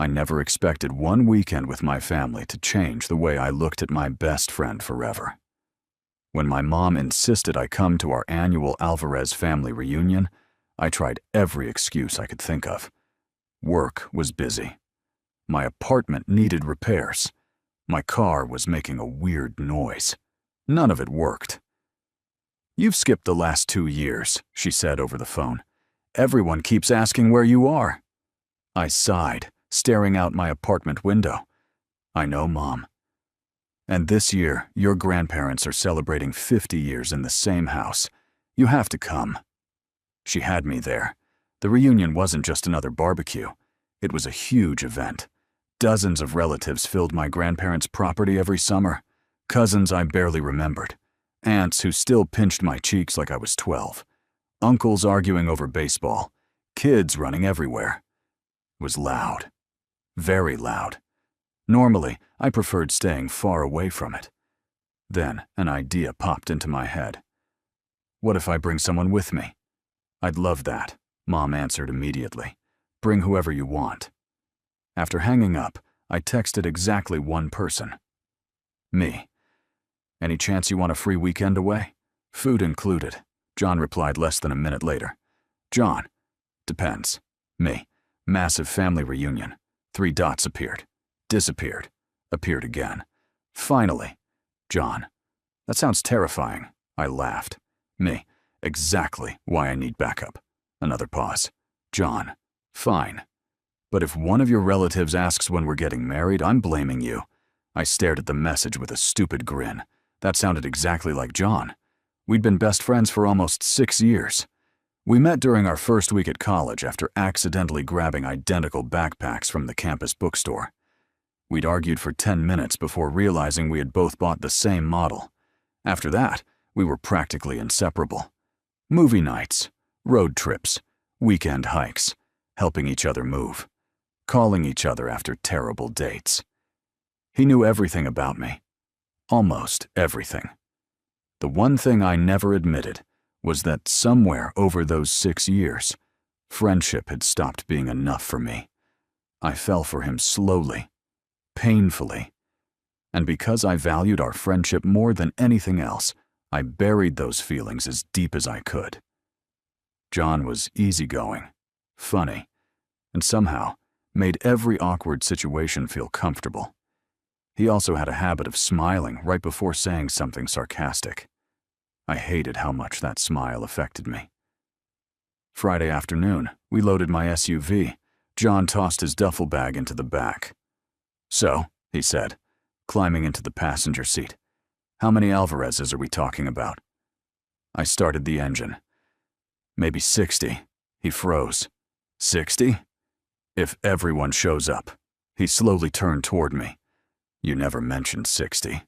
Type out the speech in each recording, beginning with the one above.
I never expected one weekend with my family to change the way I looked at my best friend forever. When my mom insisted I come to our annual Alvarez family reunion, I tried every excuse I could think of. Work was busy. My apartment needed repairs. My car was making a weird noise. None of it worked. "You've skipped the last 2 years," she said over the phone. "Everyone keeps asking where you are." I sighed, staring out my apartment window. "I know, Mom. And this year, your grandparents are celebrating 50 years in the same house. You have to come." She had me there. The reunion wasn't just another barbecue. It was a huge event. Dozens of relatives filled my grandparents' property every summer. Cousins I barely remembered. Aunts who still pinched my cheeks like I was 12. Uncles arguing over baseball. Kids running everywhere. It was loud. Very loud. Normally, I preferred staying far away from it. Then, an idea popped into my head. "What if I bring someone with me?" "I'd love that," Mom answered immediately. "Bring whoever you want." After hanging up, I texted exactly one person. "Me. Any chance you want a free weekend away? Food included." John replied less than a minute later. "John. Depends. Me. Massive family reunion." 3 dots appeared. Disappeared. Appeared again. Finally. John. "That sounds terrifying." I laughed. "Me. Exactly why I need backup." Another pause. John. "Fine. But if one of your relatives asks when we're getting married, I'm blaming you." I stared at the message with a stupid grin. That sounded exactly like John. We'd been best friends for almost 6 years. We met during our first week at college after accidentally grabbing identical backpacks from the campus bookstore. We'd argued for 10 minutes before realizing we had both bought the same model. After that, we were practically inseparable. Movie nights, road trips, weekend hikes, helping each other move, calling each other after terrible dates. He knew everything about me. Almost everything. The one thing I never admitted was that somewhere over those 6 years, friendship had stopped being enough for me. I fell for him slowly, painfully, and because I valued our friendship more than anything else, I buried those feelings as deep as I could. John was easygoing, funny, and somehow made every awkward situation feel comfortable. He also had a habit of smiling right before saying something sarcastic. I hated how much that smile affected me. Friday afternoon, we loaded my SUV. John tossed his duffel bag into the back. "So," he said, climbing into the passenger seat, "how many Alvarezes are we talking about?" I started the engine. "Maybe 60. He froze. 60? "If everyone shows up." He slowly turned toward me. "You never mentioned 60.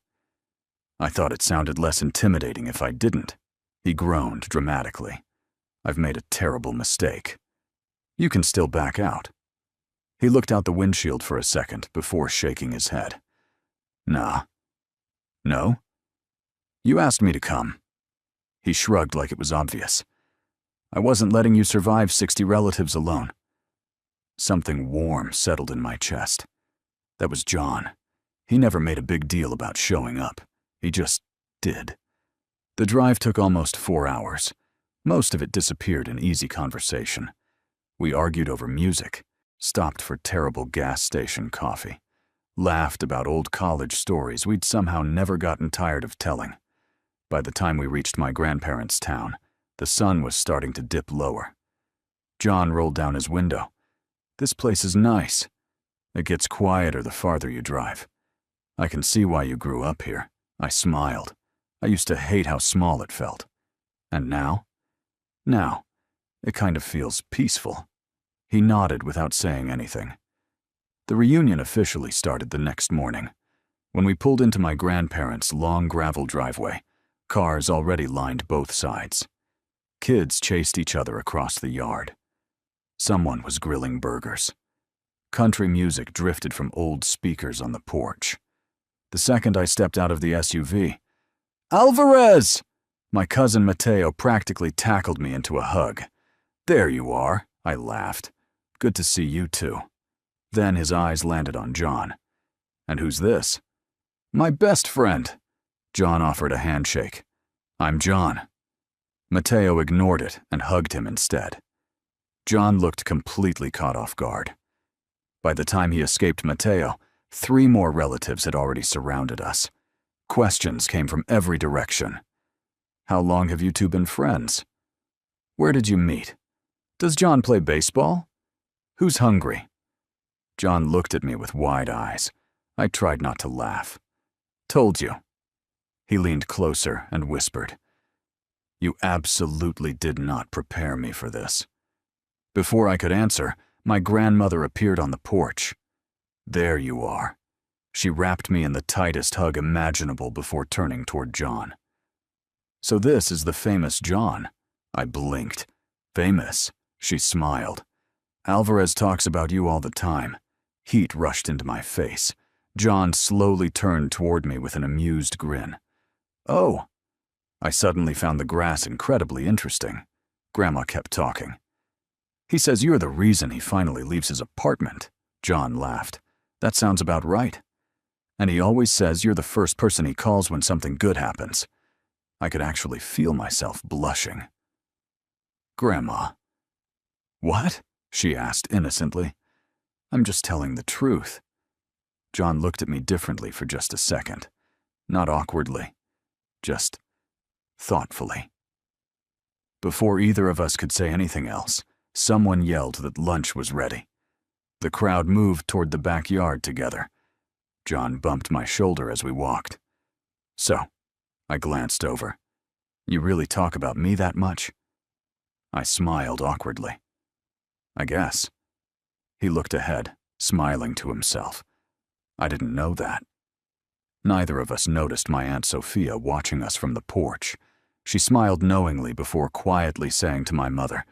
I thought it sounded less intimidating if I didn't." He groaned dramatically. "I've made a terrible mistake. You can still back out." He looked out the windshield for a second before shaking his head. "Nah." "No? You asked me to come." He shrugged like it was obvious. "I wasn't letting you survive 60 relatives alone." Something warm settled in my chest. That was John. He never made a big deal about showing up. He just did. The drive took almost 4 hours. Most of it disappeared in easy conversation. We argued over music, stopped for terrible gas station coffee, laughed about old college stories we'd somehow never gotten tired of telling. By the time we reached my grandparents' town, the sun was starting to dip lower. John rolled down his window. "This place is nice. It gets quieter the farther you drive. I can see why you grew up here." I smiled. I used to hate how small it felt. "And now?" "Now, it kind of feels peaceful." He nodded without saying anything. The reunion officially started the next morning. When we pulled into my grandparents' long gravel driveway, cars already lined both sides. Kids chased each other across the yard. Someone was grilling burgers. Country music drifted from old speakers on the porch. The second I stepped out of the SUV, "Alvarez!" My cousin Mateo practically tackled me into a hug. "There you are," I laughed. "Good to see you too." Then his eyes landed on John. "And who's this?" "My best friend." John offered a handshake. "I'm John." Mateo ignored it and hugged him instead. John looked completely caught off guard. By the time he escaped Mateo, 3 more relatives had already surrounded us. Questions came from every direction. "How long have you two been friends? Where did you meet? Does John play baseball? Who's hungry?" John looked at me with wide eyes. I tried not to laugh. "Told you." He leaned closer and whispered, "You absolutely did not prepare me for this." Before I could answer, my grandmother appeared on the porch. "There you are." She wrapped me in the tightest hug imaginable before turning toward John. "So this is the famous John." I blinked. "Famous?" She smiled. "Alvarez talks about you all the time." Heat rushed into my face. John slowly turned toward me with an amused grin. "Oh." I suddenly found the grass incredibly interesting. Grandma kept talking. "He says you're the reason he finally leaves his apartment." John laughed. "That sounds about right. And he always says you're the first person he calls when something good happens." I could actually feel myself blushing. "Grandma." "What?" she asked innocently. "I'm just telling the truth." John looked at me differently for just a second. Not awkwardly, just thoughtfully. Before either of us could say anything else, someone yelled that lunch was ready. The crowd moved toward the backyard together. John bumped my shoulder as we walked. "So," I glanced over, "you really talk about me that much?" I smiled awkwardly. "I guess." He looked ahead, smiling to himself. I didn't know that. Neither of us noticed my Aunt Sophia watching us from the porch. She smiled knowingly before quietly saying to my mother,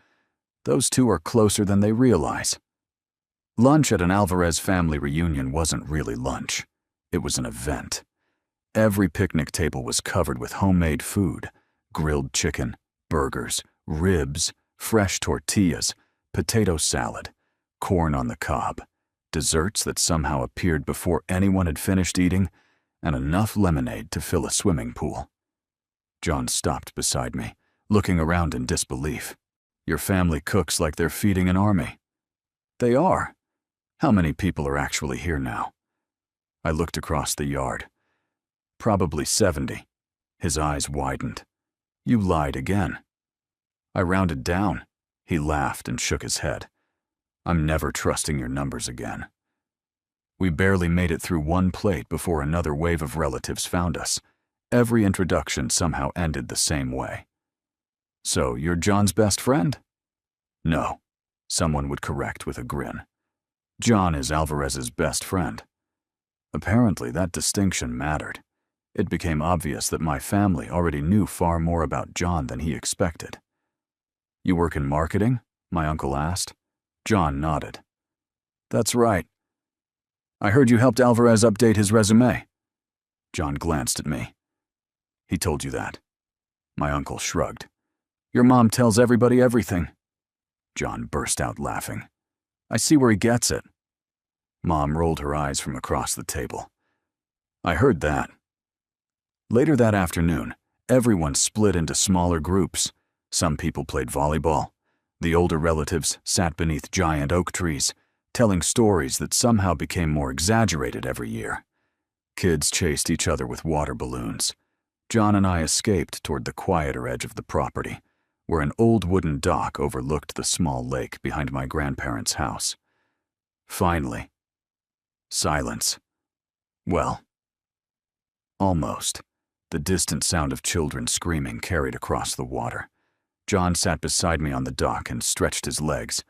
"Those two are closer than they realize." Lunch at an Alvarez family reunion wasn't really lunch. It was an event. Every picnic table was covered with homemade food: grilled chicken, burgers, ribs, fresh tortillas, potato salad, corn on the cob, desserts that somehow appeared before anyone had finished eating, and enough lemonade to fill a swimming pool. John stopped beside me, looking around in disbelief. "Your family cooks like they're feeding an army." "They are. How many people are actually here now?" I looked across the yard. "Probably 70. His eyes widened. "You lied again." I rounded down. He laughed and shook his head. "I'm never trusting your numbers again." We barely made it through one plate before another wave of relatives found us. Every introduction somehow ended the same way. "So you're John's best friend?" "No," someone would correct with a grin. "John is Alvarez's best friend." Apparently that distinction mattered. It became obvious that my family already knew far more about John than he expected. "You work in marketing?" my uncle asked. John nodded. "That's right. I heard you helped Alvarez update his resume." John glanced at me. "He told you that?" My uncle shrugged. "Your mom tells everybody everything." John burst out laughing. "I see where he gets it." Mom rolled her eyes from across the table. "I heard that." Later that afternoon, everyone split into smaller groups. Some people played volleyball. The older relatives sat beneath giant oak trees, telling stories that somehow became more exaggerated every year. Kids chased each other with water balloons. John and I escaped toward the quieter edge of the property, where an old wooden dock overlooked the small lake behind my grandparents' house. Finally, silence. Well, almost. The distant sound of children screaming carried across the water. John sat beside me on the dock and stretched his legs.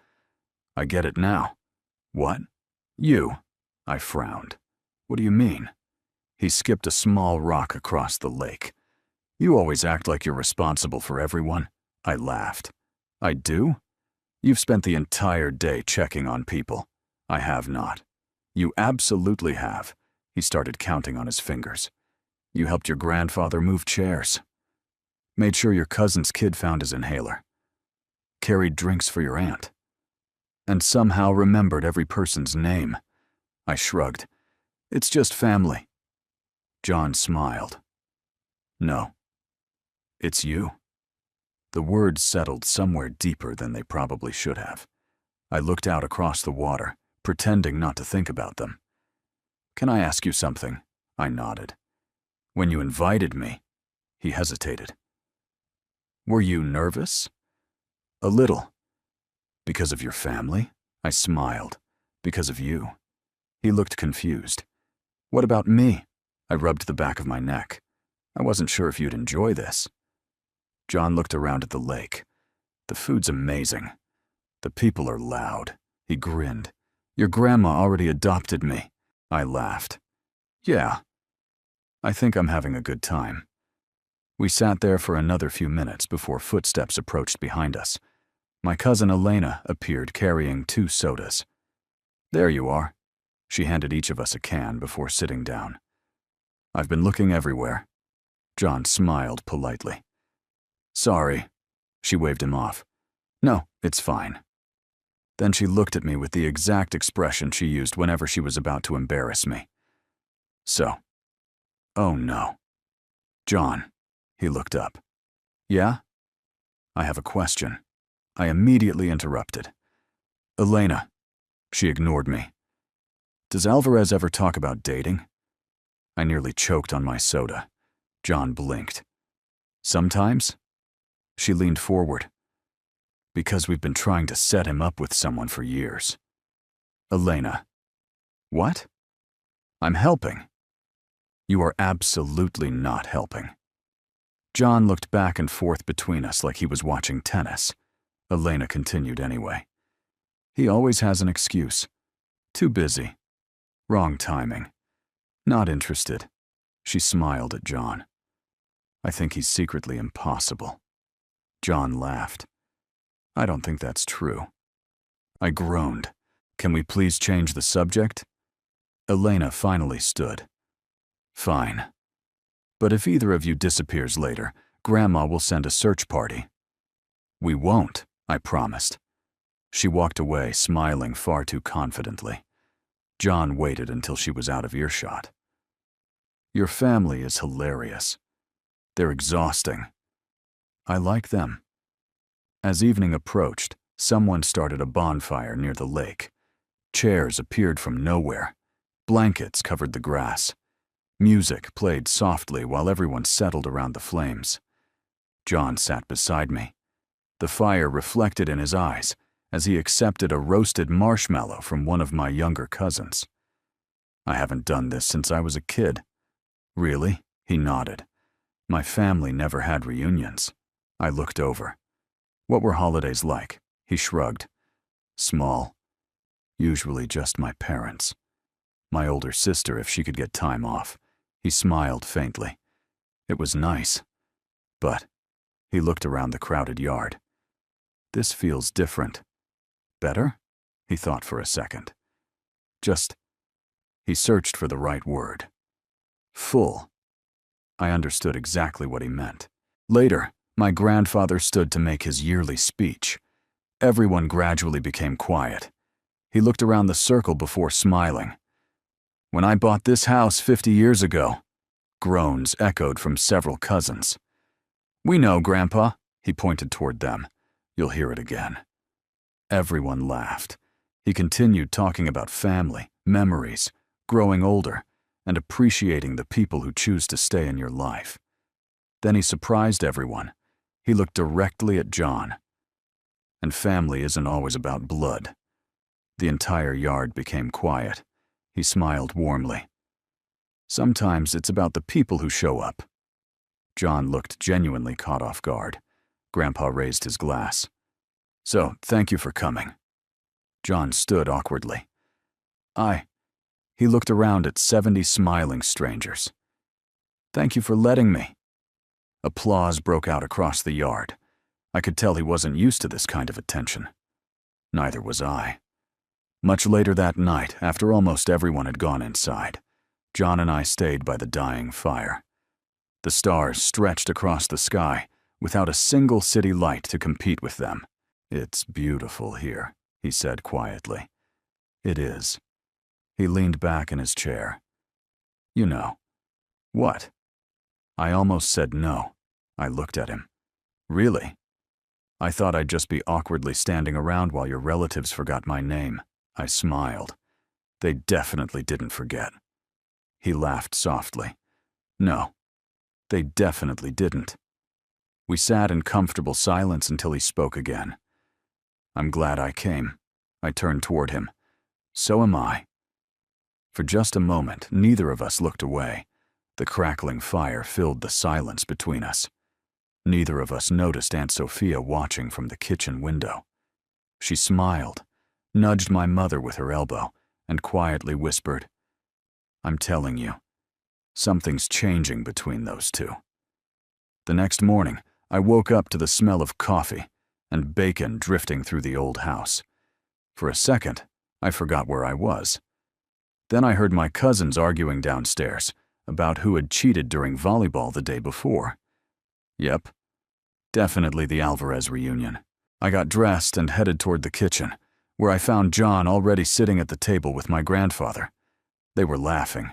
"I get it now." "What?" "You." I frowned. "What do you mean?" He skipped a small rock across the lake. "You always act like you're responsible for everyone." I laughed. "I do? You've spent the entire day checking on people." "I have not." "You absolutely have." He started counting on his fingers. "You helped your grandfather move chairs. Made sure your cousin's kid found his inhaler. Carried drinks for your aunt. and somehow remembered every person's name. I shrugged. It's just family. John smiled. No. It's you. The words settled somewhere deeper than they probably should have. I looked out across the water, pretending not to think about them. Can I ask you something? I nodded. When you invited me, he hesitated. Were you nervous? A little. Because of your family? I smiled. Because of you. He looked confused. What about me? I rubbed the back of my neck. I wasn't sure if you'd enjoy this. John looked around at the lake. The food's amazing. The people are loud. He grinned. Your grandma already adopted me. I laughed. Yeah. I think I'm having a good time. We sat there for another few minutes before footsteps approached behind us. My cousin Elena appeared carrying 2 sodas. There you are. She handed each of us a can before sitting down. I've been looking everywhere. John smiled politely. Sorry. She waved him off. No, it's fine. Then she looked at me with the exact expression she used whenever she was about to embarrass me. So. Oh no. John. He looked up. Yeah? I have a question. I immediately interrupted. Elena. She ignored me. Does Alvarez ever talk about dating? I nearly choked on my soda. John blinked. Sometimes? She leaned forward. Because we've been trying to set him up with someone for years. Elena. What? I'm helping. You are absolutely not helping. John looked back and forth between us like he was watching tennis. Elena continued anyway. He always has an excuse. Too busy. Wrong timing. Not interested. She smiled at John. I think he's secretly impossible. John laughed. I don't think that's true. I groaned. Can we please change the subject? Elena finally stood. Fine. But if either of you disappears later, Grandma will send a search party. We won't, I promised. She walked away, smiling far too confidently. John waited until she was out of earshot. Your family is hilarious. They're exhausting. I like them. As evening approached, someone started a bonfire near the lake. Chairs appeared from nowhere. Blankets covered the grass. Music played softly while everyone settled around the flames. John sat beside me. The fire reflected in his eyes as he accepted a roasted marshmallow from one of my younger cousins. I haven't done this since I was a kid. Really? He nodded. My family never had reunions. I looked over. What were holidays like? He shrugged. Small. Usually just my parents. My older sister if she could get time off. He smiled faintly. It was nice. But he looked around the crowded yard. This feels different. Better? He thought for a second. He searched for the right word. Full. I understood exactly what he meant. Later, my grandfather stood to make his yearly speech. Everyone gradually became quiet. He looked around the circle before smiling. When I bought this house 50 years ago, groans echoed from several cousins. We know, Grandpa, he pointed toward them. You'll hear it again. Everyone laughed. He continued talking about family, memories, growing older, and appreciating the people who choose to stay in your life. Then he surprised everyone. He looked directly at John. And family isn't always about blood. The entire yard became quiet. He smiled warmly. Sometimes it's about the people who show up. John looked genuinely caught off guard. Grandpa raised his glass. So, thank you for coming. John stood awkwardly. He looked around at 70 smiling strangers. Thank you for letting me. Applause broke out across the yard. I could tell he wasn't used to this kind of attention. Neither was I. Much later that night, after almost everyone had gone inside, John and I stayed by the dying fire. The stars stretched across the sky, without a single city light to compete with them. It's beautiful here, he he said quietly. It is. He leaned back in his chair. You know. What? I almost said no. I looked at him. Really? I thought I'd just be awkwardly standing around while your relatives forgot my name. I smiled. They definitely didn't forget. He laughed softly. No, they definitely didn't. We sat in comfortable silence until he spoke again. I'm glad I came. I turned toward him. So am I. For just a moment, neither of us looked away. The crackling fire filled the silence between us. Neither of us noticed Aunt Sophia watching from the kitchen window. She smiled, nudged my mother with her elbow, and quietly whispered, I'm telling you, something's changing between those two. The next morning, I woke up to the smell of coffee and bacon drifting through the old house. For a second, I forgot where I was. Then I heard my cousins arguing downstairs about who had cheated during volleyball the day before. Yep, definitely the Alvarez reunion. I got dressed and headed toward the kitchen, where I found John already sitting at the table with my grandfather. They were laughing.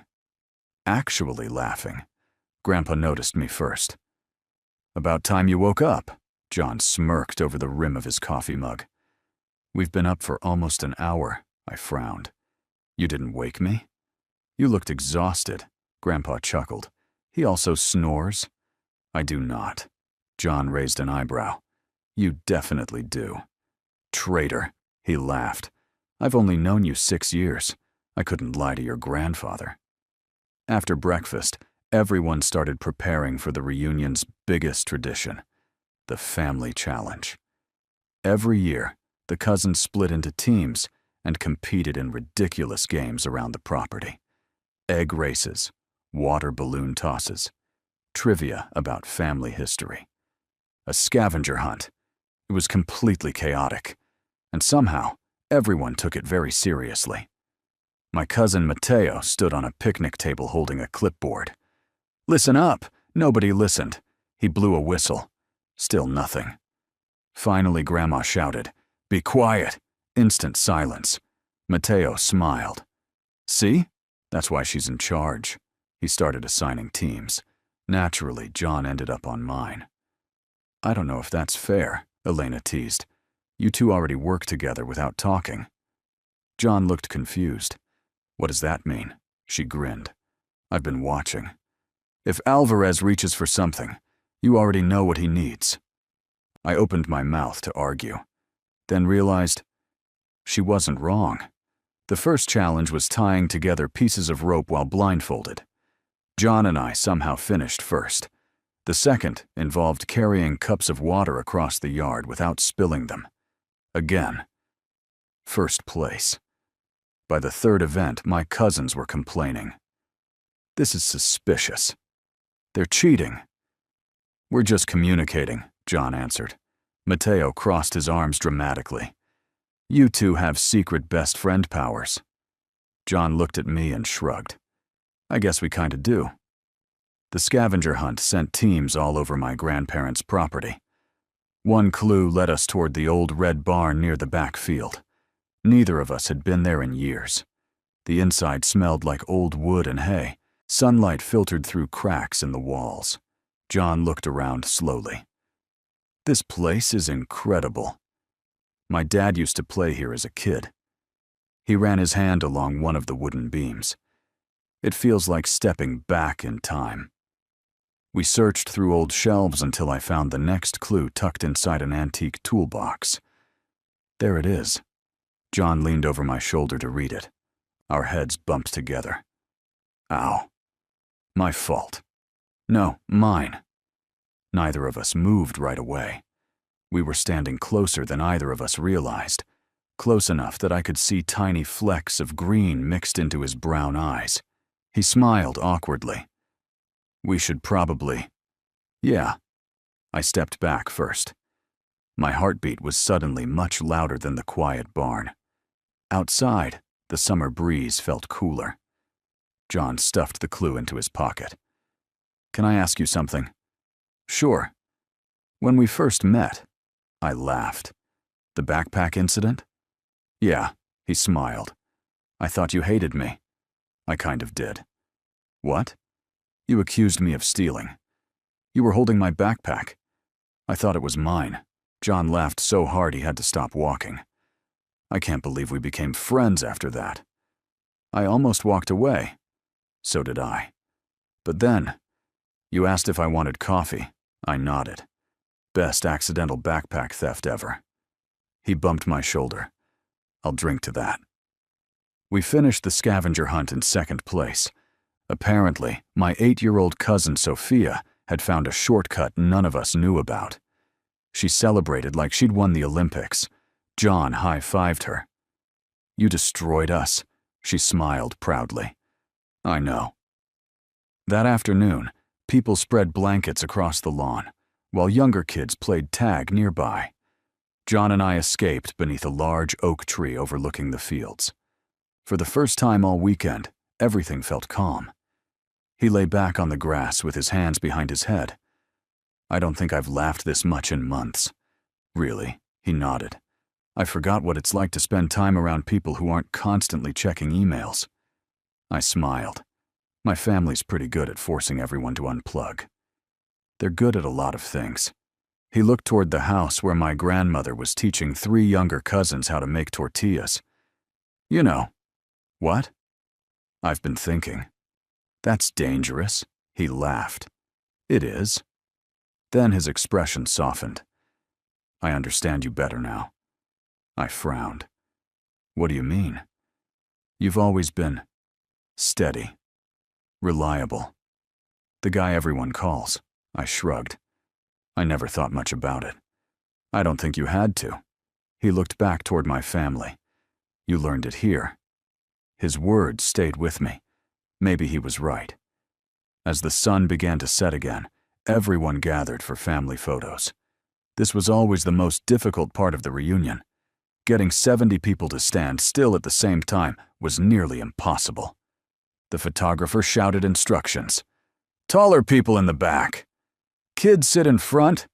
Actually laughing. Grandpa noticed me first. About time you woke up, John smirked over the rim of his coffee mug. We've been up for almost an hour, I frowned. You didn't wake me? You looked exhausted, Grandpa chuckled. He also snores? I do not. John raised an eyebrow. You definitely do. Traitor, he laughed. I've only known you 6 years. I couldn't lie to your grandfather. After breakfast, everyone started preparing for the reunion's biggest tradition, the family challenge. Every year, the cousins split into teams and competed in ridiculous games around the property. Egg races, water balloon tosses, trivia about family history. A scavenger hunt. It was completely chaotic, and somehow, everyone took it very seriously. My cousin Mateo stood on a picnic table holding a clipboard. Listen up! Nobody listened. He blew a whistle. Still nothing. Finally, Grandma shouted, Be quiet! Instant silence. Mateo smiled. See? That's why she's in charge. He started assigning teams. Naturally, John ended up on mine. I don't know if that's fair, Elena teased. You two already work together without talking. John looked confused. What does that mean? She grinned. I've been watching. If Alvarez reaches for something, you already know what he needs. I opened my mouth to argue, then realized she wasn't wrong. The first challenge was tying together pieces of rope while blindfolded. John and I somehow finished first. The second involved carrying cups of water across the yard without spilling them. Again, first place. By the third event, my cousins were complaining. This is suspicious. They're cheating. We're just communicating, John answered. Mateo crossed his arms dramatically. You two have secret best friend powers. John looked at me and shrugged. I guess we kinda do. The scavenger hunt sent teams all over my grandparents' property. One clue led us toward the old red barn near the back field. Neither of us had been there in years. The inside smelled like old wood and hay. Sunlight filtered through cracks in the walls. John looked around slowly. This place is incredible. My dad used to play here as a kid. He ran his hand along one of the wooden beams. It feels like stepping back in time. We searched through old shelves until I found the next clue tucked inside an antique toolbox. There it is. John leaned over my shoulder to read it. Our heads bumped together. Ow. My fault. No, mine. Neither of us moved right away. We were standing closer than either of us realized, close enough that I could see tiny flecks of green mixed into his brown eyes. He smiled awkwardly. We should probably... Yeah. I stepped back first. My heartbeat was suddenly much louder than the quiet barn. Outside, the summer breeze felt cooler. John stuffed the clue into his pocket. Can I ask you something? Sure. When we first met, I laughed. The backpack incident? Yeah, he smiled. I thought you hated me. I kind of did. What? You accused me of stealing. You were holding my backpack. I thought it was mine. John laughed so hard he had to stop walking. I can't believe we became friends after that. I almost walked away. So did I. But then, you asked if I wanted coffee. I nodded. Best accidental backpack theft ever. He bumped my shoulder. I'll drink to that. We finished the scavenger hunt in second place. Apparently, my 8-year-old cousin Sophia had found a shortcut none of us knew about. She celebrated like she'd won the Olympics. John high-fived her. You destroyed us, she smiled proudly. I know. That afternoon, people spread blankets across the lawn, while younger kids played tag nearby. John and I escaped beneath a large oak tree overlooking the fields. For the first time all weekend, everything felt calm. He lay back on the grass with his hands behind his head. I don't think I've laughed this much in months. Really, he nodded. I forgot what it's like to spend time around people who aren't constantly checking emails. I smiled. My family's pretty good at forcing everyone to unplug. They're good at a lot of things. He looked toward the house where my grandmother was teaching 3 younger cousins how to make tortillas. You know. What? I've been thinking. That's dangerous, he laughed. It is. Then his expression softened. I understand you better now. I frowned. What do you mean? You've always been steady, reliable. The guy everyone calls. I shrugged. I never thought much about it. I don't think you had to. He looked back toward my family. You learned it here. His words stayed with me. Maybe he was right. As the sun began to set again, everyone gathered for family photos. This was always the most difficult part of the reunion. Getting 70 people to stand still at the same time was nearly impossible. The photographer shouted instructions. Taller people in the back. Kids sit in front.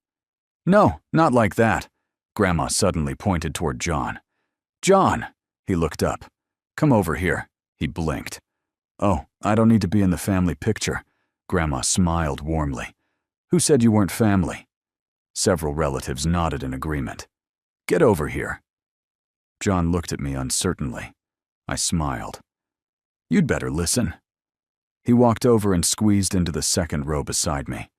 No, not like that. Grandma suddenly pointed toward John. John! He looked up. Come over here. He blinked. Oh, I don't need to be in the family picture. Grandma smiled warmly. Who said you weren't family? Several relatives nodded in agreement. Get over here. John looked at me uncertainly. I smiled. You'd better listen. He walked over and squeezed into the second row beside me.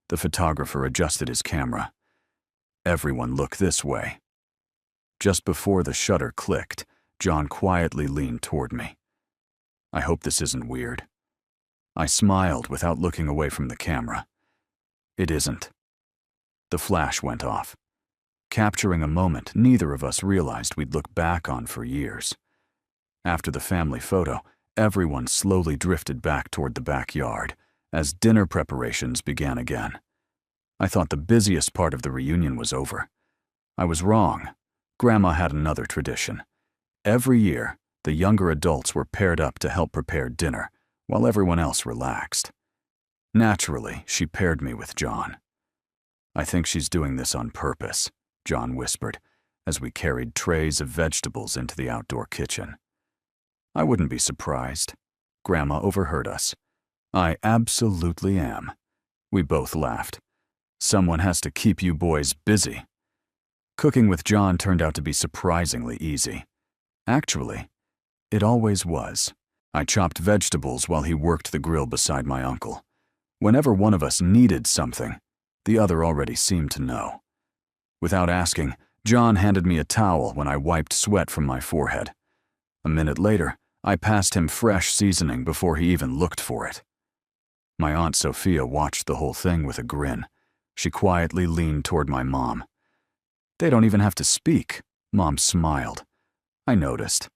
The photographer adjusted his camera. Everyone look this way. Just before the shutter clicked, John quietly leaned toward me. I hope this isn't weird. I smiled without looking away from the camera. It isn't. The flash went off, capturing a moment neither of us realized we'd look back on for years. After the family photo, everyone slowly drifted back toward the backyard as dinner preparations began again. I thought the busiest part of the reunion was over. I was wrong. Grandma had another tradition. Every year, the younger adults were paired up to help prepare dinner, while everyone else relaxed. Naturally, she paired me with John. I think she's doing this on purpose, John whispered, as we carried trays of vegetables into the outdoor kitchen. I wouldn't be surprised. Grandma overheard us. I absolutely am. We both laughed. Someone has to keep you boys busy. Cooking with John turned out to be surprisingly easy. Actually, it always was. I chopped vegetables while he worked the grill beside my uncle. Whenever one of us needed something, the other already seemed to know. Without asking, John handed me a towel when I wiped sweat from my forehead. A minute later, I passed him fresh seasoning before he even looked for it. My Aunt Sophia watched the whole thing with a grin. She quietly leaned toward my mom. They don't even have to speak, Mom smiled. I noticed.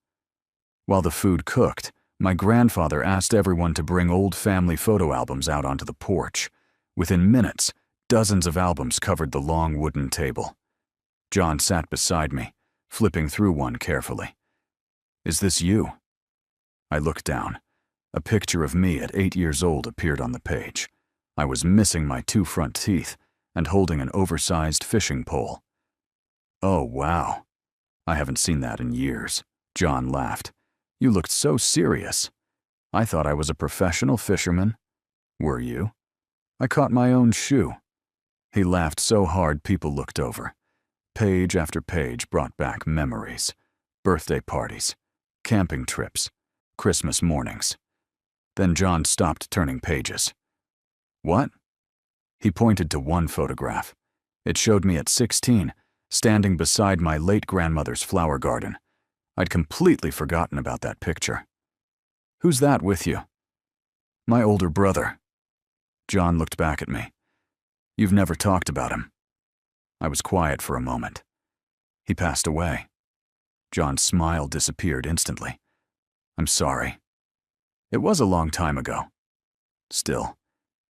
While the food cooked, my grandfather asked everyone to bring old family photo albums out onto the porch. Within minutes, dozens of albums covered the long wooden table. John sat beside me, flipping through one carefully. Is this you? I looked down. A picture of me at 8 years old appeared on the page. I was missing my 2 front teeth and holding an oversized fishing pole. Oh, wow. I haven't seen that in years. John laughed. You looked so serious. I thought I was a professional fisherman. Were you? I caught my own shoe. He laughed so hard people looked over. Page after page brought back memories. Birthday parties, camping trips, Christmas mornings. Then John stopped turning pages. What? He pointed to one photograph. It showed me at 16, standing beside my late grandmother's flower garden. I'd completely forgotten about that picture. Who's that with you? My older brother. John looked back at me. You've never talked about him. I was quiet for a moment. He passed away. John's smile disappeared instantly. I'm sorry. It was a long time ago. Still,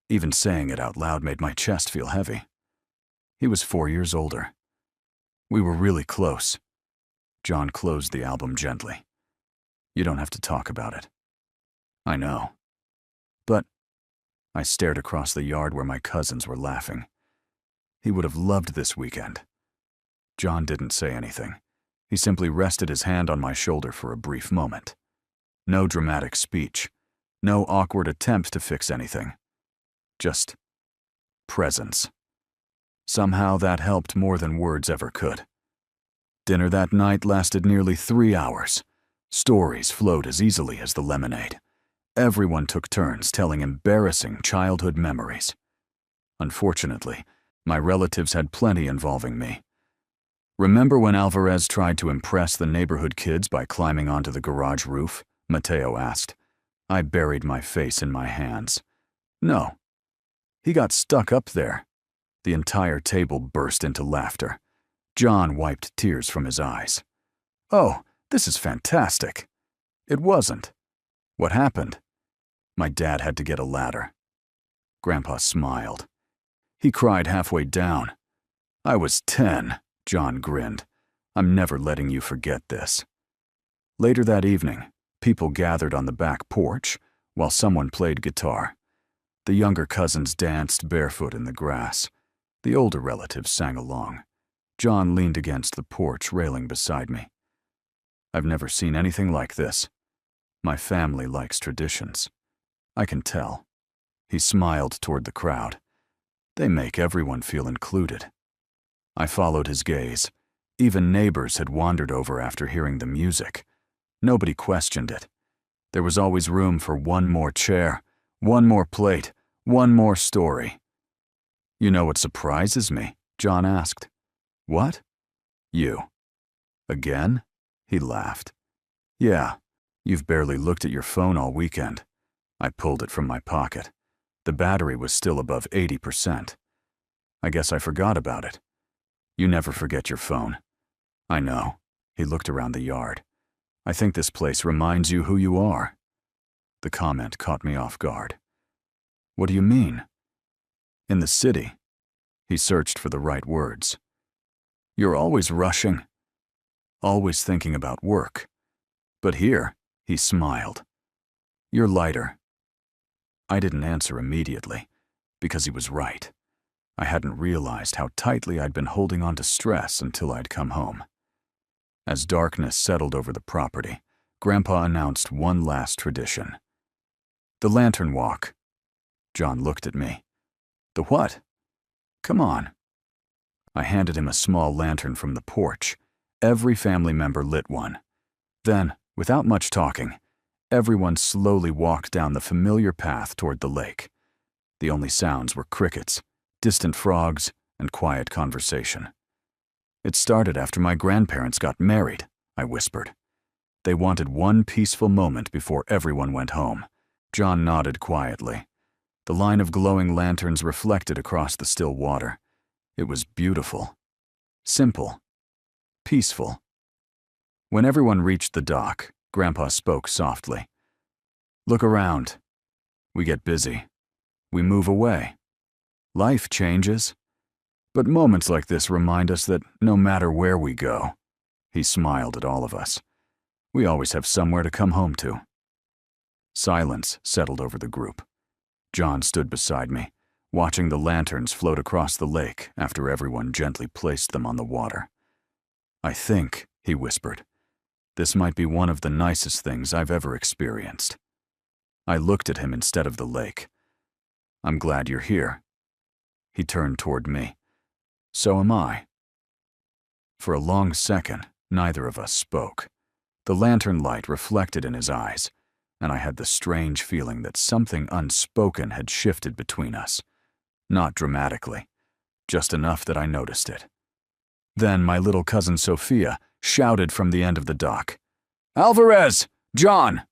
even saying it out loud made my chest feel heavy. He was 4 years older. We were really close. John closed the album gently. You don't have to talk about it. I know. But I stared across the yard where my cousins were laughing. He would have loved this weekend. John didn't say anything. He simply rested his hand on my shoulder for a brief moment. No dramatic speech. No awkward attempt to fix anything. Just presence. Somehow that helped more than words ever could. Dinner that night lasted nearly 3 hours. Stories flowed as easily as the lemonade. Everyone took turns telling embarrassing childhood memories. Unfortunately, my relatives had plenty involving me. Remember when Alvarez tried to impress the neighborhood kids by climbing onto the garage roof? Mateo asked. I buried my face in my hands. No. He got stuck up there. The entire table burst into laughter. John wiped tears from his eyes. Oh, this is fantastic. It wasn't. What happened? My dad had to get a ladder. Grandpa smiled. He cried halfway down. I was 10, John grinned. I'm never letting you forget this. Later that evening, people gathered on the back porch while someone played guitar. The younger cousins danced barefoot in the grass. The older relatives sang along. John leaned against the porch railing beside me. I've never seen anything like this. My family likes traditions. I can tell. He smiled toward the crowd. They make everyone feel included. I followed his gaze. Even neighbors had wandered over after hearing the music. Nobody questioned it. There was always room for one more chair, one more plate, one more story. You know what surprises me? John asked. What? You. Again? He laughed. Yeah, you've barely looked at your phone all weekend. I pulled it from my pocket. The battery was still above 80%. I guess I forgot about it. You never forget your phone. I know. He looked around the yard. I think this place reminds you who you are. The comment caught me off guard. What do you mean? In the city. He searched for the right words. You're always rushing. Always thinking about work. But here, he smiled. You're lighter. I didn't answer immediately, because he was right. I hadn't realized how tightly I'd been holding on to stress until I'd come home. As darkness settled over the property, Grandpa announced one last tradition. The lantern walk. John looked at me. The what? Come on. I handed him a small lantern from the porch. Every family member lit one. Then, without much talking, everyone slowly walked down the familiar path toward the lake. The only sounds were crickets, distant frogs, and quiet conversation. It started after my grandparents got married, I whispered. They wanted one peaceful moment before everyone went home. John nodded quietly. The line of glowing lanterns reflected across the still water. It was beautiful, simple, peaceful. When everyone reached the dock, Grandpa spoke softly. Look around. We get busy. We move away. Life changes. But moments like this remind us that no matter where we go, he smiled at all of us, we always have somewhere to come home to. Silence settled over the group. John stood beside me, watching the lanterns float across the lake after everyone gently placed them on the water. I think, he whispered. "This might be one of the nicest things I've ever experienced." I looked at him instead of the lake. "I'm glad you're here." He turned toward me. "So am I." For a long second, neither of us spoke. The lantern light reflected in his eyes, and I had the strange feeling that something unspoken had shifted between us. Not dramatically, just enough that I noticed it. Then my little cousin Sophia shouted from the end of the dock, "Alvarez! John!"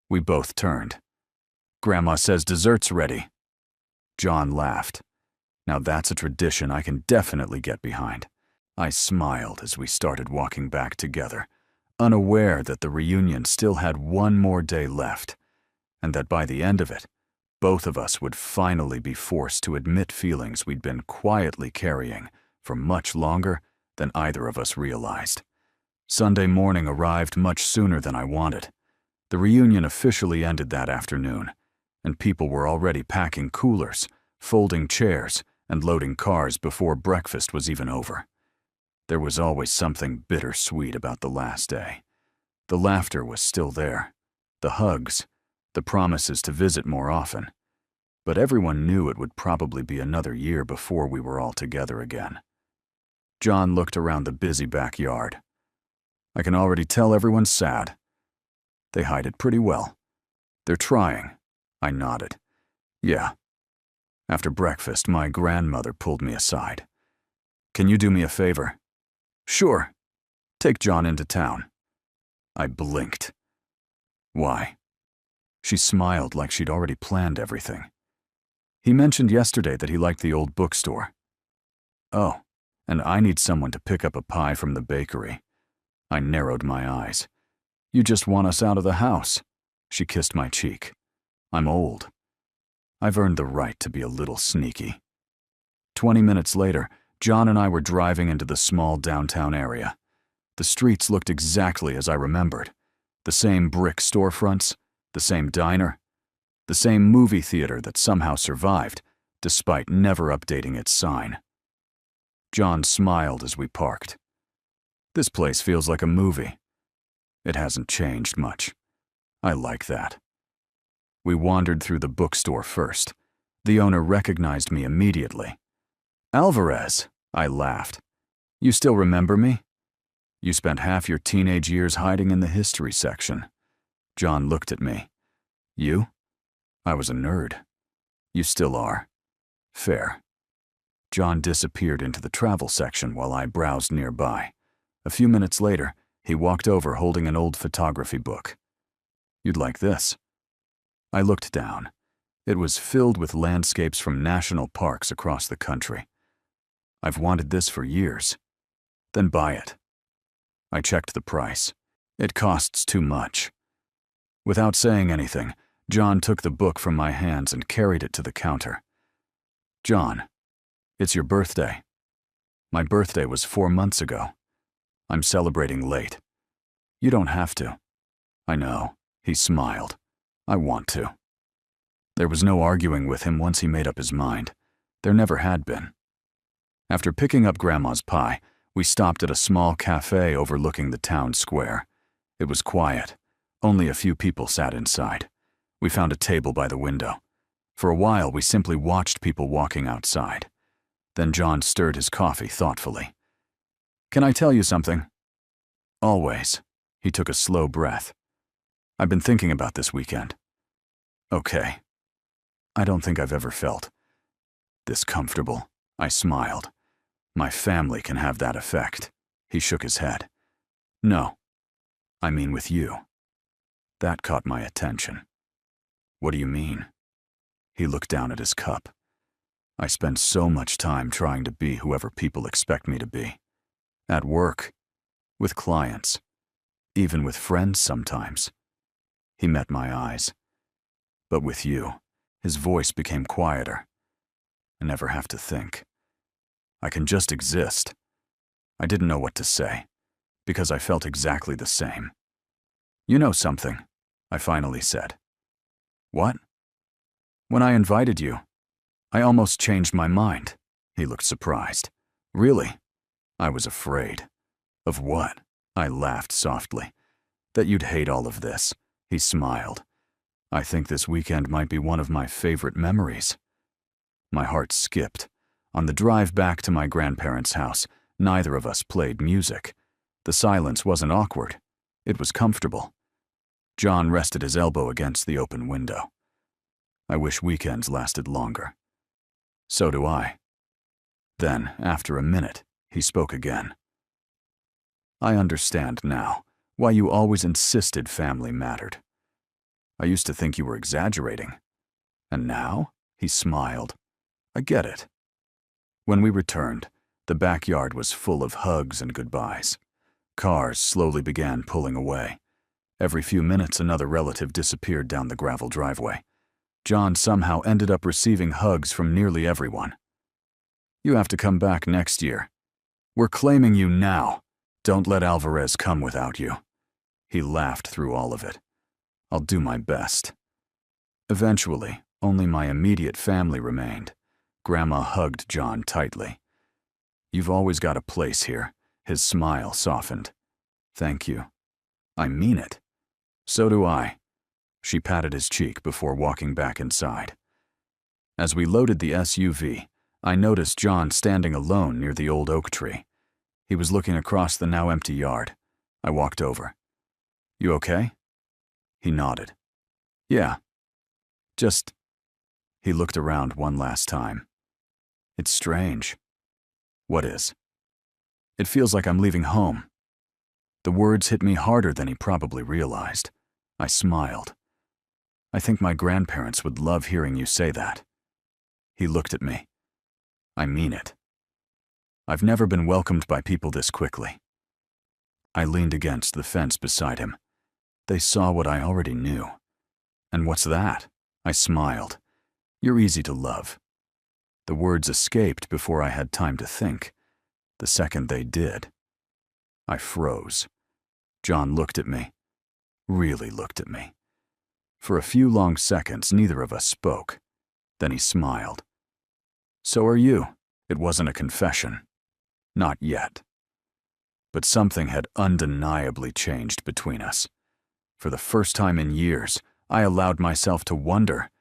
We both turned. "Grandma says dessert's ready." John laughed. "Now that's a tradition I can definitely get behind." I smiled as we started walking back together, unaware that the reunion still had one more day left, and that by the end of it, both of us would finally be forced to admit feelings we'd been quietly carrying for much longer than either of us realized. Sunday morning arrived much sooner than I wanted. The reunion officially ended that afternoon, and people were already packing coolers, folding chairs, and loading cars before breakfast was even over. There was always something bittersweet about the last day. The laughter was still there, the hugs, the promises to visit more often. But everyone knew it would probably be another year before we were all together again. John looked around the busy backyard. "I can already tell everyone's sad." "They hide it pretty well." "They're trying." I nodded. "Yeah." After breakfast, my grandmother pulled me aside. "Can you do me a favor?" "Sure. Take John into town." I blinked. "Why?" She smiled like she'd already planned everything. "He mentioned yesterday that he liked the old bookstore." "Oh, and I need someone to pick up a pie from the bakery." I narrowed my eyes. "You just want us out of the house." She kissed my cheek. "I'm old. I've earned the right to be a little sneaky." 20 minutes later, John and I were driving into the small downtown area. The streets looked exactly as I remembered. The same brick storefronts, the same diner, the same movie theater that somehow survived, despite never updating its sign. John smiled as we parked. "This place feels like a movie." It hasn't changed much. I like that. We wandered through the bookstore first. The owner recognized me immediately. "Alvarez," I laughed. "You still remember me? You spent half your teenage years hiding in the history section." John looked at me. "You? I was a nerd." "You still are." "Fair." John disappeared into the travel section while I browsed nearby. A few minutes later, he walked over holding an old photography book. "You'd like this." I looked down. It was filled with landscapes from national parks across the country. "I've wanted this for years." "Then buy it." I checked the price. It costs too much. Without saying anything, John took the book from my hands and carried it to the counter. "John, it's your birthday." "My birthday was 4 months ago. I'm celebrating late." "You don't have to." "I know." He smiled. "I want to." There was no arguing with him once he made up his mind. There never had been. After picking up Grandma's pie, we stopped at a small cafe overlooking the town square. It was quiet. Only a few people sat inside. We found a table by the window. For a while, we simply watched people walking outside. Then John stirred his coffee thoughtfully. "Can I tell you something?" "Always." He took a slow breath. "I've been thinking about this weekend." "Okay." I don't think I've ever felt this comfortable. I smiled. "My family can have that effect." He shook his head. "No. I mean with you." That caught my attention. "What do you mean?" He looked down at his cup. "I spend so much time trying to be whoever people expect me to be. At work, with clients, even with friends sometimes." He met my eyes. "But with you," his voice became quieter. "I never have to think. I can just exist." I didn't know what to say, because I felt exactly the same. "You know something," I finally said. "What?" "When I invited you, I almost changed my mind." He looked surprised. "Really?" I was afraid. "Of what?" I laughed softly. That you'd hate all of this. He smiled. I think this weekend might be one of my favorite memories. My heart skipped. On the drive back to my grandparents' house, neither of us played music. The silence wasn't awkward. It was comfortable. John rested his elbow against the open window. I wish weekends lasted longer. So do I. Then, after a minute, he spoke again. I understand now why you always insisted family mattered. I used to think you were exaggerating. And now? He smiled. I get it. When we returned, the backyard was full of hugs and goodbyes. Cars slowly began pulling away. Every few minutes, another relative disappeared down the gravel driveway. John somehow ended up receiving hugs from nearly everyone. You have to come back next year. We're claiming you now. Don't let Alvarez come without you. He laughed through all of it. I'll do my best. Eventually, only my immediate family remained. Grandma hugged John tightly. You've always got a place here. His smile softened. Thank you. I mean it. So do I. She patted his cheek before walking back inside. As we loaded the SUV, I noticed John standing alone near the old oak tree. He was looking across the now empty yard. I walked over. You okay? He nodded. Yeah. Just... He looked around one last time. It's strange. What is? It feels like I'm leaving home. The words hit me harder than he probably realized. I smiled. I think my grandparents would love hearing you say that. He looked at me. I mean it. I've never been welcomed by people this quickly. I leaned against the fence beside him. They saw what I already knew. And what's that? I smiled. You're easy to love. The words escaped before I had time to think. The second they did, I froze. John looked at me. Really looked at me. For a few long seconds, neither of us spoke. Then he smiled. So are you. It wasn't a confession. Not yet. But something had undeniably changed between us. For the first time in years, I allowed myself to wonder.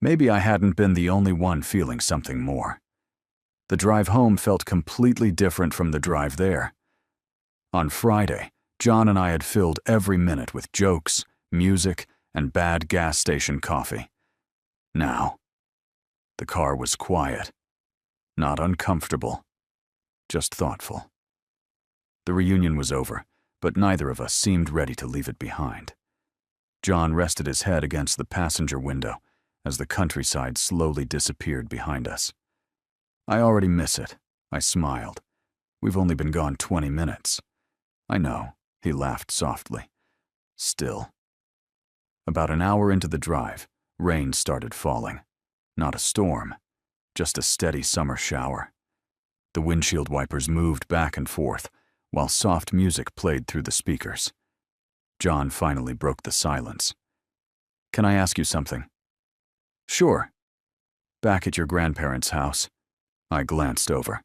Maybe I hadn't been the only one feeling something more. The drive home felt completely different from the drive there. On Friday, John and I had filled every minute with jokes, music, and bad gas station coffee. Now, the car was quiet. Not uncomfortable. Just thoughtful. The reunion was over, but neither of us seemed ready to leave it behind. John rested his head against the passenger window as the countryside slowly disappeared behind us. I already miss it, I smiled. We've only been gone 20 minutes. I know, he laughed softly. Still. About an hour into the drive, rain started falling. Not a storm, just a steady summer shower. The windshield wipers moved back and forth, while soft music played through the speakers. John finally broke the silence. Can I ask you something? Sure. Back at your grandparents' house, I glanced over.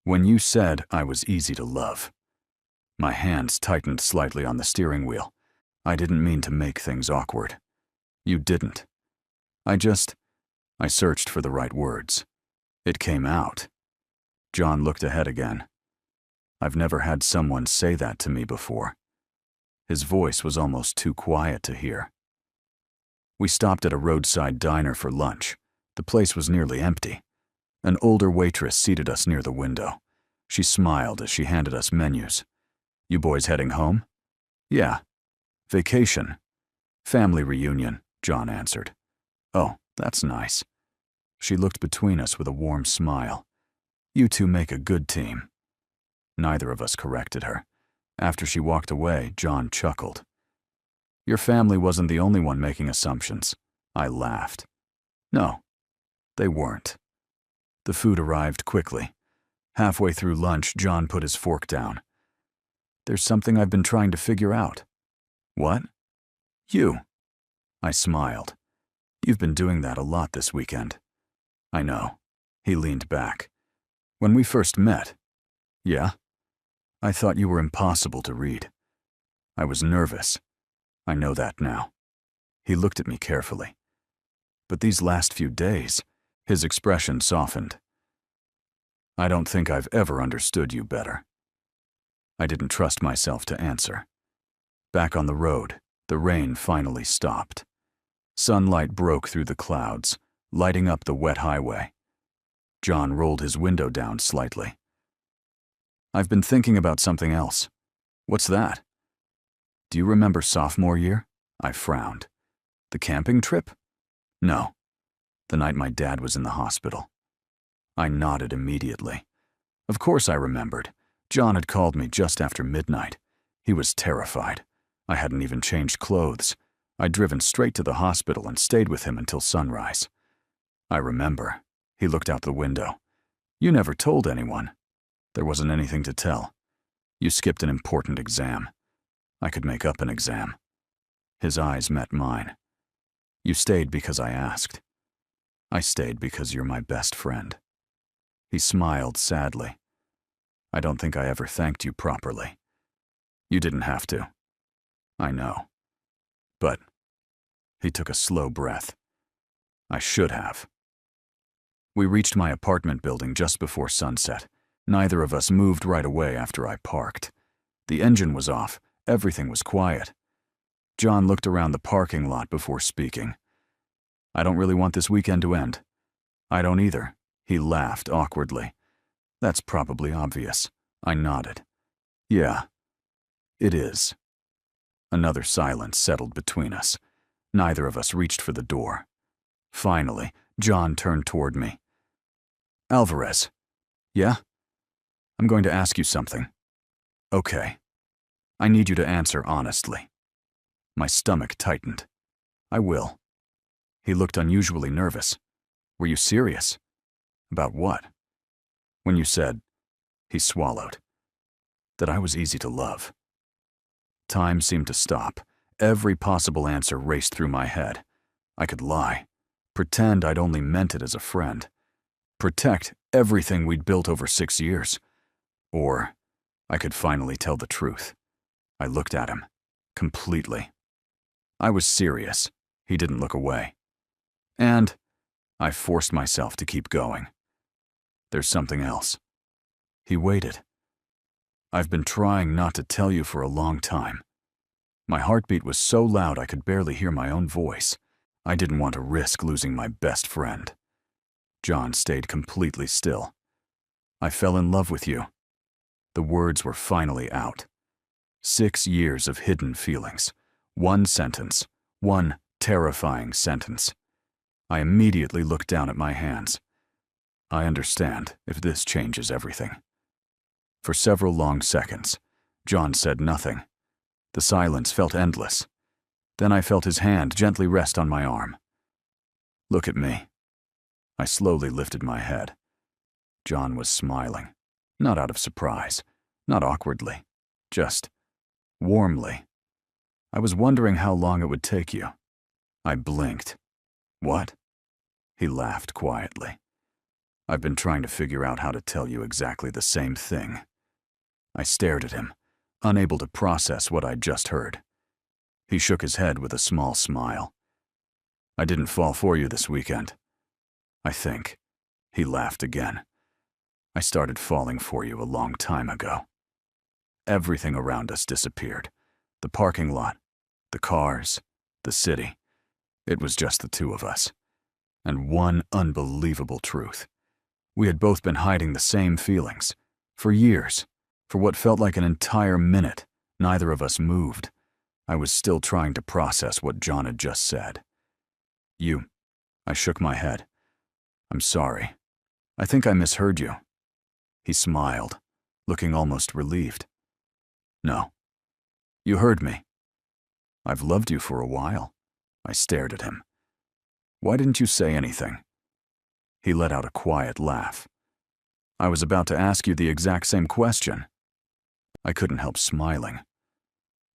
When you said I was easy to love, my hands tightened slightly on the steering wheel. I didn't mean to make things awkward. You didn't. I searched for the right words. It came out. John looked ahead again. I've never had someone say that to me before. His voice was almost too quiet to hear. We stopped at a roadside diner for lunch. The place was nearly empty. An older waitress seated us near the window. She smiled as she handed us menus. You boys heading home? Yeah. Vacation. Family reunion, John answered. Oh, that's nice. She looked between us with a warm smile. You two make a good team. Neither of us corrected her. After she walked away, John chuckled. Your family wasn't the only one making assumptions. I laughed. No, they weren't. The food arrived quickly. Halfway through lunch, John put his fork down. There's something I've been trying to figure out. What? You. I smiled. You've been doing that a lot this weekend. I know. He leaned back. When we first met. Yeah? I thought you were impossible to read. I was nervous. I know that now. He looked at me carefully. But these last few days, his expression softened. I don't think I've ever understood you better. I didn't trust myself to answer. Back on the road, the rain finally stopped. Sunlight broke through the clouds, lighting up the wet highway. John rolled his window down slightly. I've been thinking about something else. What's that? Do you remember sophomore year? I frowned. The camping trip? No. The night my dad was in the hospital. I nodded immediately. Of course I remembered. John had called me just after midnight. He was terrified. I hadn't even changed clothes. I'd driven straight to the hospital and stayed with him until sunrise. I remember. He looked out the window. You never told anyone. There wasn't anything to tell. You skipped an important exam. I could make up an exam. His eyes met mine. You stayed because I asked. I stayed because you're my best friend. He smiled sadly. I don't think I ever thanked you properly. You didn't have to. I know. But he took a slow breath. I should have. We reached my apartment building just before sunset. Neither of us moved right away after I parked. The engine was off. Everything was quiet. John looked around the parking lot before speaking. I don't really want this weekend to end. I don't either. He laughed awkwardly. That's probably obvious. I nodded. Yeah, it is. Another silence settled between us. Neither of us reached for the door. Finally, John turned toward me. Alvarez. Yeah? I'm going to ask you something. Okay. I need you to answer honestly. My stomach tightened. I will. He looked unusually nervous. Were you serious? About what? When you said, he swallowed, that I was easy to love. Time seemed to stop. Every possible answer raced through my head. I could lie, pretend I'd only meant it as a friend, protect everything we'd built over 6 years. Or I could finally tell the truth. I looked at him, completely. I was serious. He didn't look away. And I forced myself to keep going. There's something else. He waited. I've been trying not to tell you for a long time. My heartbeat was so loud I could barely hear my own voice. I didn't want to risk losing my best friend. John stayed completely still. I fell in love with you. The words were finally out. 6 years of hidden feelings. One sentence. One terrifying sentence. I immediately looked down at my hands. I understand if this changes everything. For several long seconds, John said nothing. The silence felt endless. Then I felt his hand gently rest on my arm. Look at me. I slowly lifted my head. John was smiling, not out of surprise, not awkwardly, just warmly. I was wondering how long it would take you. I blinked. What? He laughed quietly. I've been trying to figure out how to tell you exactly the same thing. I stared at him, unable to process what I'd just heard. He shook his head with a small smile. I didn't fall for you this weekend. I think. He laughed again. I started falling for you a long time ago. Everything around us disappeared. The parking lot, the cars, the city. It was just the two of us. And one unbelievable truth. We had both been hiding the same feelings. For years. For what felt like an entire minute, neither of us moved. I was still trying to process what John had just said. You. I shook my head. I'm sorry. I think I misheard you. He smiled, looking almost relieved. No. You heard me. I've loved you for a while. I stared at him. Why didn't you say anything? He let out a quiet laugh. I was about to ask you the exact same question. I couldn't help smiling.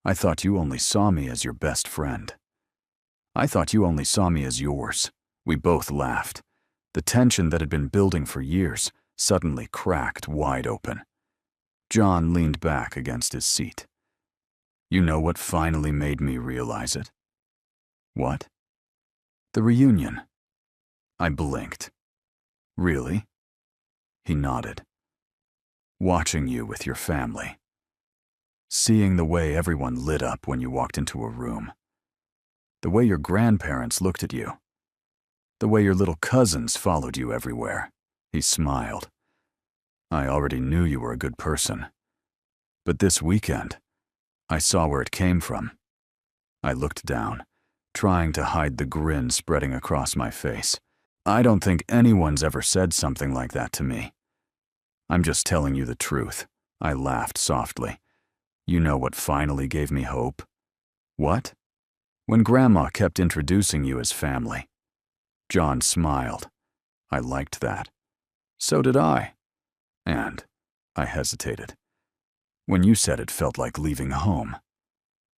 I thought you only saw me as your best friend. I thought you only saw me as yours. We both laughed. The tension that had been building for years suddenly cracked wide open. John leaned back against his seat. You know what finally made me realize it? What? The reunion. I blinked. Really? He nodded. Watching you with your family. Seeing the way everyone lit up when you walked into a room. The way your grandparents looked at you. The way your little cousins followed you everywhere. He smiled. I already knew you were a good person. But this weekend, I saw where it came from. I looked down, trying to hide the grin spreading across my face. I don't think anyone's ever said something like that to me. I'm just telling you the truth. I laughed softly. You know what finally gave me hope? What? When Grandma kept introducing you as family. John smiled. I liked that. So did I. And I hesitated. When you said it felt like leaving home.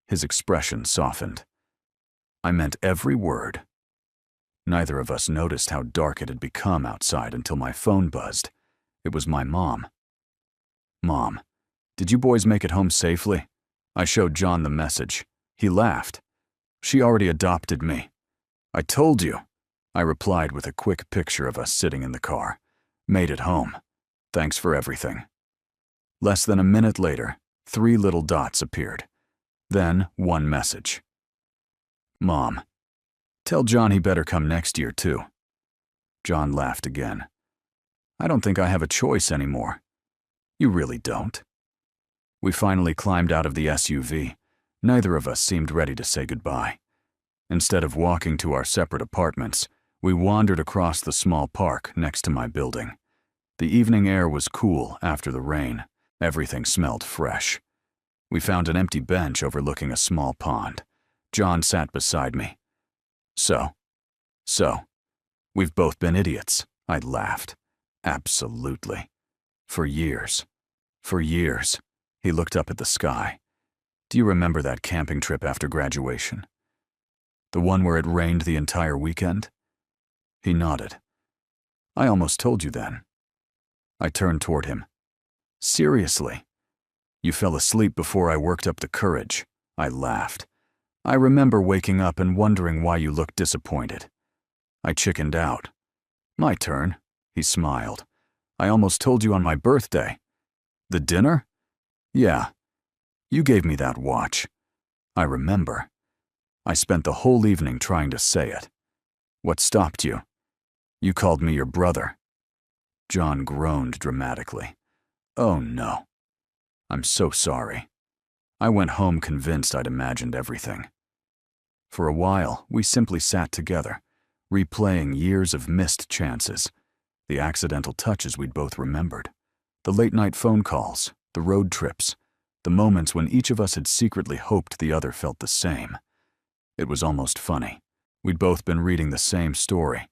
His expression softened. I meant every word. Neither of us noticed how dark it had become outside until my phone buzzed. It was my mom. Mom, did you boys make it home safely? I showed John the message. He laughed. She already adopted me. I told you. I replied with a quick picture of us sitting in the car. Made it home. Thanks for everything. Less than a minute later, 3 little dots appeared. Then 1 message. Mom, tell John he better come next year too. John laughed again. I don't think I have a choice anymore. You really don't. We finally climbed out of the SUV. Neither of us seemed ready to say goodbye. Instead of walking to our separate apartments, we wandered across the small park next to my building. The evening air was cool after the rain. Everything smelled fresh. We found an empty bench overlooking a small pond. John sat beside me. So, we've both been idiots, I laughed. Absolutely. For years. He looked up at the sky. Do you remember that camping trip after graduation? The one where it rained the entire weekend? He nodded. I almost told you then. I turned toward him. Seriously? You fell asleep before I worked up the courage. I laughed. I remember waking up and wondering why you looked disappointed. I chickened out. My turn, he smiled. I almost told you on my birthday. The dinner? Yeah. You gave me that watch. I remember. I spent the whole evening trying to say it. What stopped you? You called me your brother. John groaned dramatically. Oh no. I'm so sorry. I went home convinced I'd imagined everything. For a while, we simply sat together, replaying years of missed chances, the accidental touches we'd both remembered, the late-night phone calls, the road trips, the moments when each of us had secretly hoped the other felt the same. It was almost funny. We'd both been reading the same story,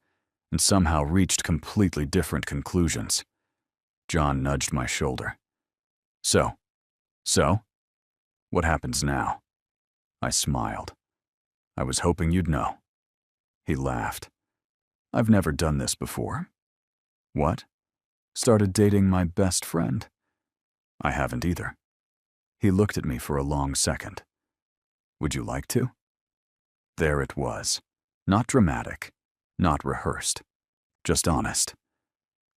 and somehow reached completely different conclusions. John nudged my shoulder. So? What happens now? I smiled. I was hoping you'd know. He laughed. I've never done this before. What? Started dating my best friend? I haven't either. He looked at me for a long second. Would you like to? There it was. Not dramatic, not rehearsed, just honest.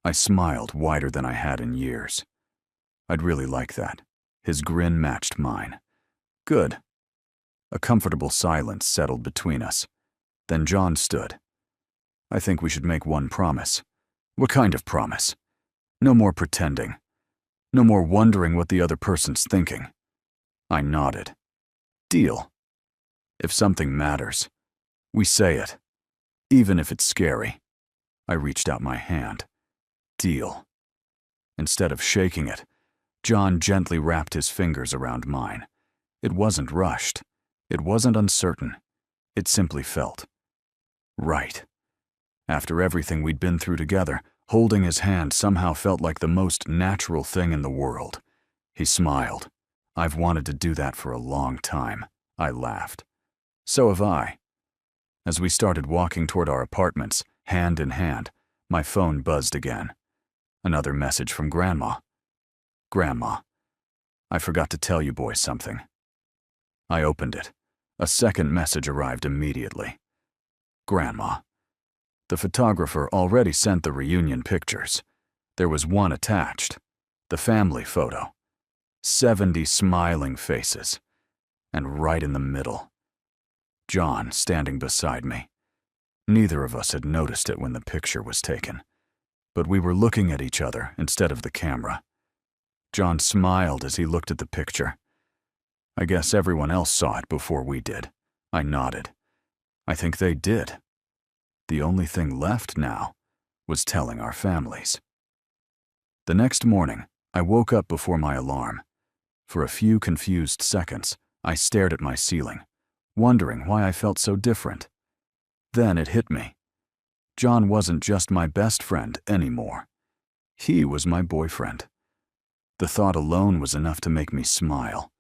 I smiled wider than I had in years. I'd really like that. His grin matched mine. Good. A comfortable silence settled between us. Then John stood. I think we should make one promise. What kind of promise? No more pretending. No more wondering what the other person's thinking. I nodded. Deal. If something matters, we say it, even if it's scary. I reached out my hand. Deal. Instead of shaking it, John gently wrapped his fingers around mine. It wasn't rushed. It wasn't uncertain. It simply felt right. After everything we'd been through together, holding his hand somehow felt like the most natural thing in the world. He smiled. I've wanted to do that for a long time. I laughed. So have I. As we started walking toward our apartments, hand in hand, my phone buzzed again. Another message from Grandma. Grandma, I forgot to tell you boys something. I opened it. A second message arrived immediately. Grandma. The photographer already sent the reunion pictures. There was one attached. The family photo. 70 smiling faces. And right in the middle, John standing beside me. Neither of us had noticed it when the picture was taken, but we were looking at each other instead of the camera. John smiled as he looked at the picture. I guess everyone else saw it before we did. I nodded. I think they did. The only thing left now was telling our families. The next morning, I woke up before my alarm. For a few confused seconds, I stared at my ceiling, wondering why I felt so different. Then it hit me. John wasn't just my best friend anymore. He was my boyfriend. The thought alone was enough to make me smile.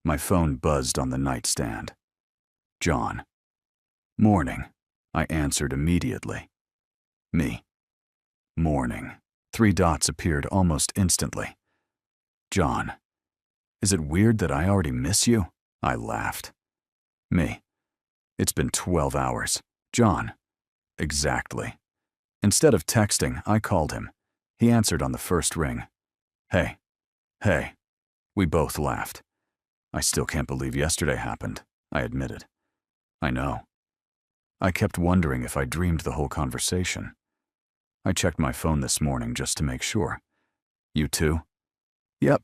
My phone buzzed on the nightstand. John. Morning, I answered immediately. Me. Morning. 3 dots appeared almost instantly. John. Is it weird that I already miss you? I laughed. Me. It's been 12 hours. John. Exactly. Instead of texting, I called him. He answered on the first ring. Hey. Hey. We both laughed. I still can't believe yesterday happened, I admitted. I know. I kept wondering if I dreamed the whole conversation. I checked my phone this morning just to make sure. You too? Yep.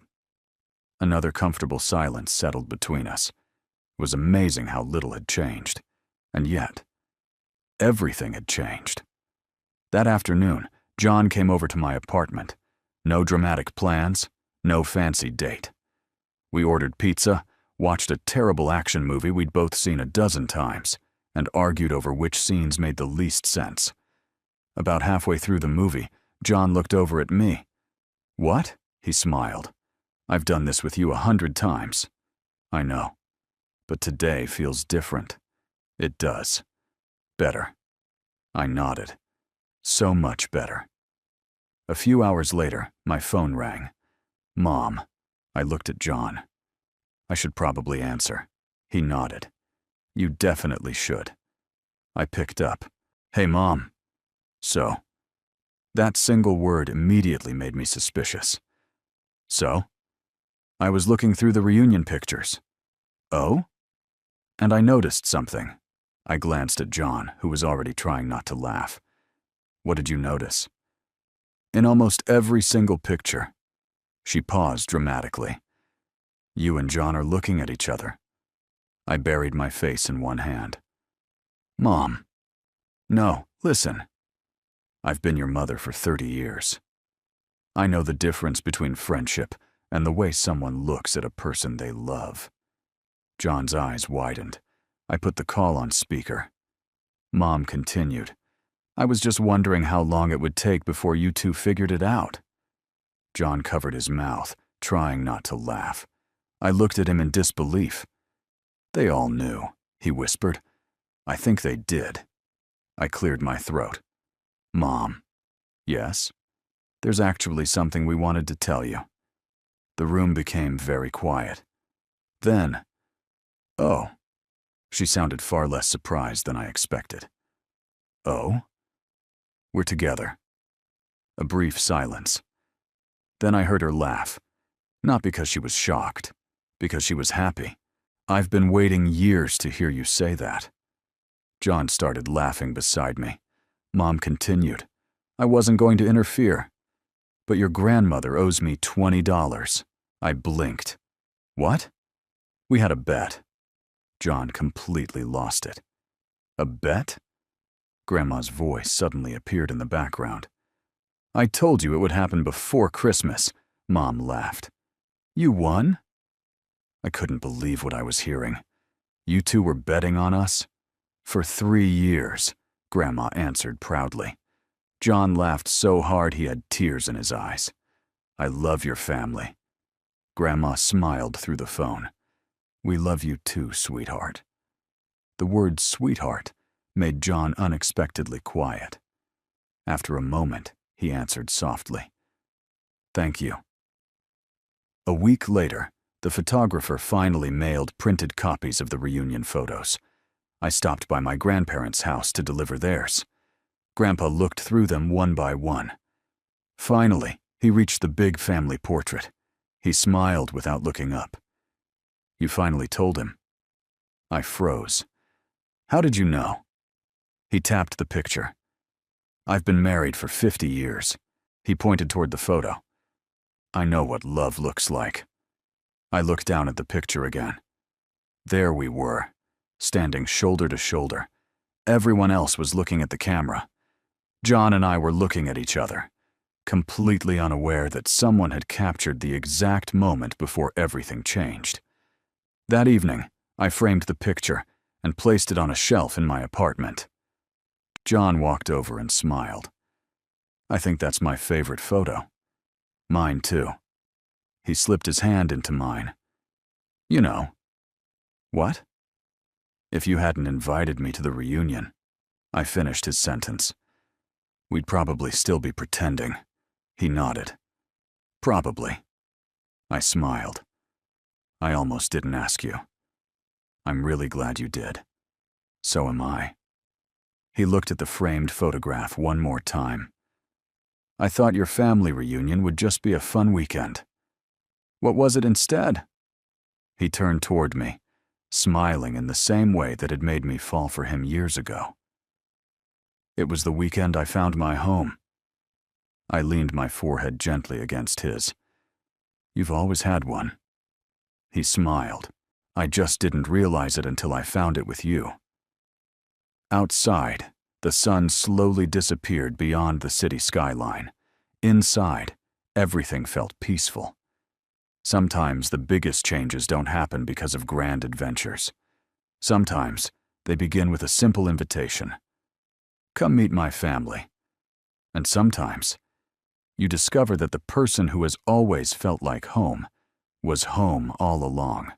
Another comfortable silence settled between us. It was amazing how little had changed. And yet, everything had changed. That afternoon, John came over to my apartment. No dramatic plans, no fancy date. We ordered pizza, watched a terrible action movie we'd both seen a dozen times, and argued over which scenes made the least sense. About halfway through the movie, John looked over at me. What? He smiled. I've done this with you 100 times. I know. But today feels different. It does. Better. I nodded. So much better. A few hours later, my phone rang. Mom. I looked at John. I should probably answer. He nodded. You definitely should. I picked up. Hey, Mom. So? That single word immediately made me suspicious. So? I was looking through the reunion pictures. Oh? And I noticed something. I glanced at John, who was already trying not to laugh. What did you notice? In almost every single picture. She paused dramatically. You and John are looking at each other. I buried my face in one hand. Mom. No, listen. I've been your mother for 30 years. I know the difference between friendship and the way someone looks at a person they love. John's eyes widened. I put the call on speaker. Mom continued. I was just wondering how long it would take before you two figured it out. John covered his mouth, trying not to laugh. I looked at him in disbelief. They all knew, he whispered. I think they did. I cleared my throat. Mom. Yes? There's actually something we wanted to tell you. The room became very quiet. Then, oh. She sounded far less surprised than I expected. Oh? We're together. A brief silence. Then I heard her laugh. Not because she was shocked, because she was happy. I've been waiting years to hear you say that. John started laughing beside me. Mom continued. I wasn't going to interfere. But your grandmother owes me $20. I blinked. What? We had a bet. John completely lost it. A bet? Grandma's voice suddenly appeared in the background. I told you it would happen before Christmas, Mom laughed. You won? I couldn't believe what I was hearing. You two were betting on us? For 3 years, Grandma answered proudly. John laughed so hard he had tears in his eyes. I love your family. Grandma smiled through the phone. We love you too, sweetheart. The word sweetheart made John unexpectedly quiet. After a moment, he answered softly. Thank you. A week later, the photographer finally mailed printed copies of the reunion photos. I stopped by my grandparents' house to deliver theirs. Grandpa looked through them one by one. Finally, he reached the big family portrait. He smiled without looking up. "You finally told him?" I froze. "How did you know?" He tapped the picture. "I've been married for 50 years. He pointed toward the photo. "I know what love looks like." I looked down at the picture again. There we were, standing shoulder to shoulder. Everyone else was looking at the camera. John and I were looking at each other, completely unaware that someone had captured the exact moment before everything changed. That evening, I framed the picture and placed it on a shelf in my apartment. John walked over and smiled. "I think that's my favorite photo." "Mine too." He slipped his hand into mine. "You know." "What?" "If you hadn't invited me to the reunion," I finished his sentence, "we'd probably still be pretending." He nodded. "Probably." I smiled. "I almost didn't ask you." "I'm really glad you did." "So am I." He looked at the framed photograph one more time. "I thought your family reunion would just be a fun weekend. What was it instead?" He turned toward me, smiling in the same way that had made me fall for him years ago. "It was the weekend I found my home." I leaned my forehead gently against his. "You've always had one." He smiled. "I just didn't realize it until I found it with you." Outside, the sun slowly disappeared beyond the city skyline. Inside, everything felt peaceful. Sometimes the biggest changes don't happen because of grand adventures. Sometimes they begin with a simple invitation. "Come meet my family." And sometimes you discover that the person who has always felt like home was home all along.